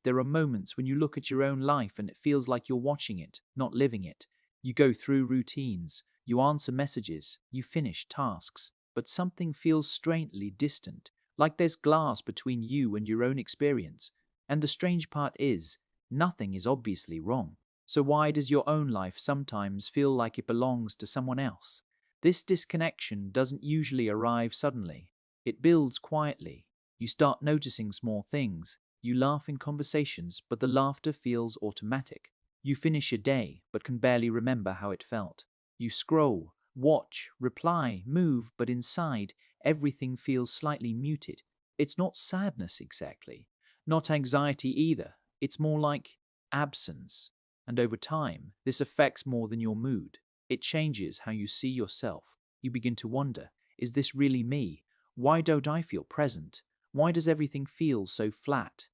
There are moments when you look at your own life and it feels like you're watching it, not living it. You go through routines, you answer messages, you finish tasks, but something feels strangely distant, like there's glass between you and your own experience. And the strange part is, nothing is obviously wrong. So why does your own life sometimes feel like it belongs to someone else? This disconnection doesn't usually arrive suddenly. It builds quietly. You start noticing small things. You laugh in conversations, but the laughter feels automatic. You finish a day, but can barely remember how it felt. You scroll, watch, reply, move, but inside, everything feels slightly muted. It's not sadness exactly, not anxiety either. It's more like absence. And over time, this affects more than your mood. It changes how you see yourself. You begin to wonder, is this really me? Why don't I feel present? Why does everything feel so flat?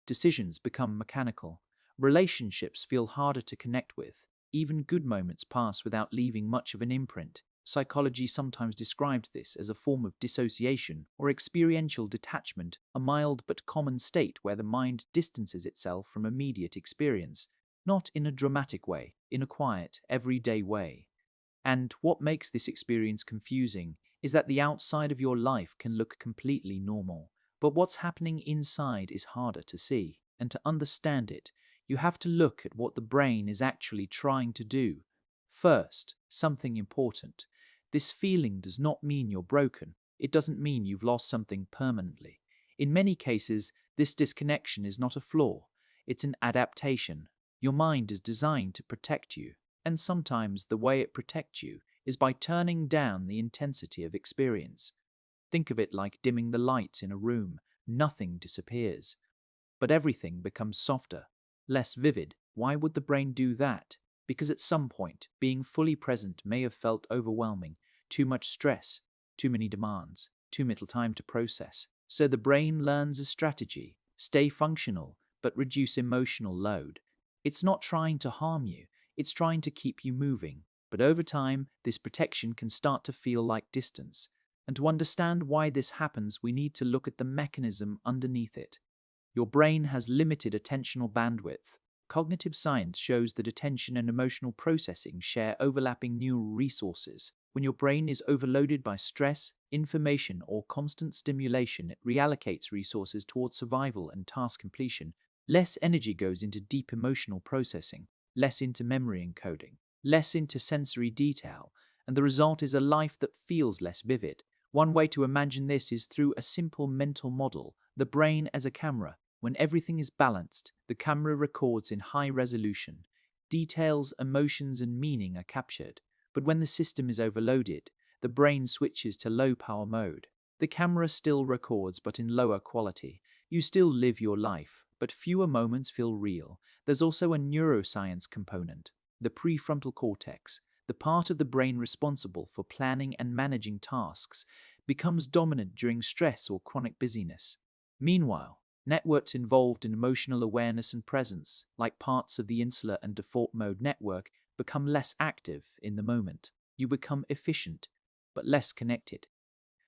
Decisions become mechanical. Relationships feel harder to connect with. Even good moments pass without leaving much of an imprint. Psychology sometimes describes this as a form of dissociation or experiential detachment, a mild but common state where the mind distances itself from immediate experience, not in a dramatic way, in a quiet, everyday way. And what makes this experience confusing is that the outside of your life can look completely normal, but what's happening inside is harder to see. And to understand it, you have to look at what the brain is actually trying to do. First, something important. This feeling does not mean you're broken. It doesn't mean you've lost something permanently. In many cases, this disconnection is not a flaw. It's an adaptation. Your mind is designed to protect you. And sometimes the way it protects you is by turning down the intensity of experience. Think of it like dimming the lights in a room. Nothing disappears, but everything becomes softer, less vivid. Why would the brain do that? Because at some point, being fully present may have felt overwhelming, too much stress, too many demands, too little time to process. So the brain learns a strategy: stay functional, but reduce emotional load. It's not trying to harm you, it's trying to keep you moving. But over time, this protection can start to feel like distance. And to understand why this happens, we need to look at the mechanism underneath it. Your brain has limited attentional bandwidth. Cognitive science shows that attention and emotional processing share overlapping neural resources. When your brain is overloaded by stress, information, or constant stimulation, it reallocates resources towards survival and task completion. Less energy goes into deep emotional processing, less into memory encoding, less into sensory detail, and the result is a life that feels less vivid. One way to imagine this is through a simple mental model: the brain as a camera. When everything is balanced, the camera records in high resolution. Details, emotions, and meaning are captured. But when the system is overloaded, the brain switches to low power mode. The camera still records, but in lower quality. You still live your life, but fewer moments feel real. There's also a neuroscience component. The prefrontal cortex, the part of the brain responsible for planning and managing tasks, becomes dominant during stress or chronic busyness. Meanwhile, networks involved in emotional awareness and presence, like parts of the insular and default mode network, become less active in the moment. You become efficient, but less connected.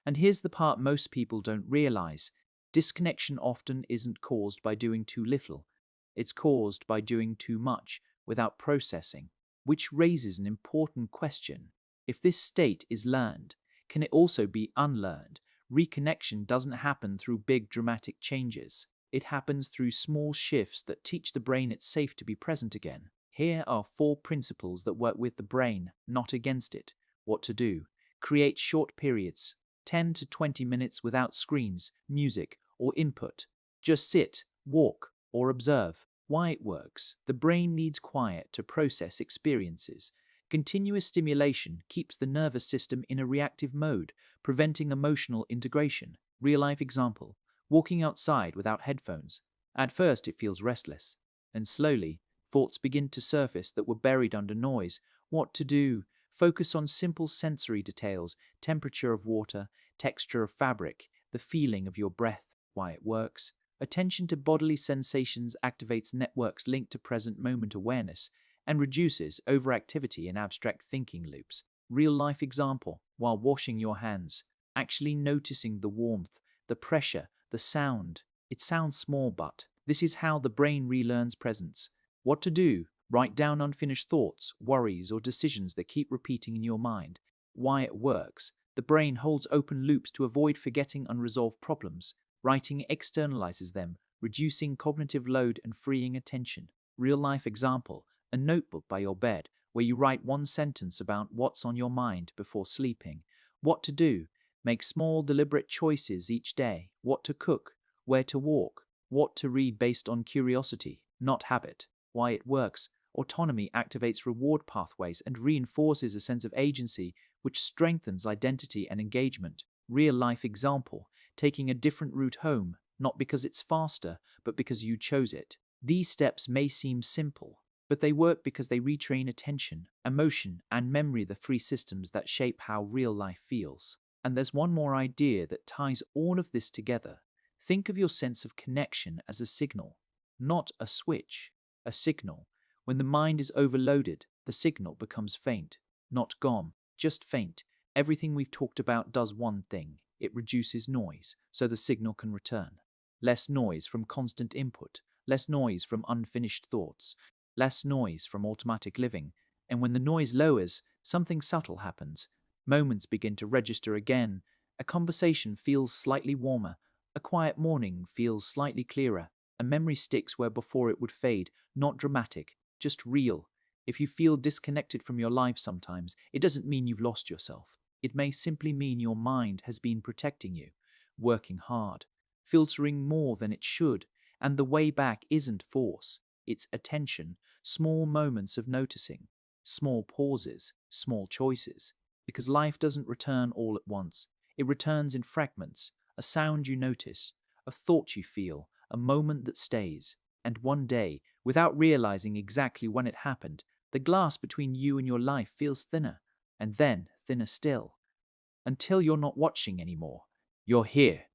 And here's the part most people don't realize: disconnection often isn't caused by doing too little. It's caused by doing too much without processing, which raises an important question. If this state is learned, can it also be unlearned? Reconnection doesn't happen through big dramatic changes. It happens through small shifts that teach the brain it's safe to be present again. Here are 4 principles that work with the brain, not against it. What to do: create short periods, 10 to 20 minutes without screens, music, or input. Just sit, walk, or observe. Why it works: the brain needs quiet to process experiences. Continuous stimulation keeps the nervous system in a reactive mode, preventing emotional integration. Real-life example: walking outside without headphones. At first it feels restless, and slowly, thoughts begin to surface that were buried under noise. What to do? Focus on simple sensory details: temperature of water, texture of fabric, the feeling of your breath. Why it works: attention to bodily sensations activates networks linked to present moment awareness and reduces overactivity in abstract thinking loops. Real-life example: while washing your hands, actually noticing the warmth, the pressure, the sound. It sounds small, but This is how the brain relearns presence. What to do? Write down unfinished thoughts, worries, or decisions that keep repeating in your mind. Why it works. The brain holds open loops to avoid forgetting unresolved problems. Writing externalizes them, reducing cognitive load and freeing attention. Real life example: a notebook by your bed where you write one sentence about what's on your mind before sleeping. What to do? Make small, deliberate choices each day. What to cook, where to walk, what to read based on curiosity, not habit. Why it works. Autonomy activates reward pathways and reinforces a sense of agency, which strengthens identity and engagement. Real life example: taking a different route home, not because it's faster, but because you chose it. These steps may seem simple, but they work because they retrain attention, emotion, and memory, the three systems that shape how real life feels. And there's one more idea that ties all of this together. Think of your sense of connection as a signal, not a switch, a signal. When the mind is overloaded, the signal becomes faint, not gone, just faint. Everything we've talked about does one thing: it reduces noise, so the signal can return. Less noise from constant input, less noise from unfinished thoughts, less noise from automatic living. And when the noise lowers, something subtle happens. Moments begin to register again. A conversation feels slightly warmer. A quiet morning feels slightly clearer. A memory sticks where before it would fade, not dramatic, just real. If you feel disconnected from your life sometimes, it doesn't mean you've lost yourself. It may simply mean your mind has been protecting you, working hard, filtering more than it should, and the way back isn't force, it's attention, small moments of noticing, small pauses, small choices. Because life doesn't return all at once. It returns in fragments: a sound you notice, a thought you feel, a moment that stays. And one day, without realizing exactly when it happened, the glass between you and your life feels thinner, and then thinner still, until you're not watching anymore. You're here,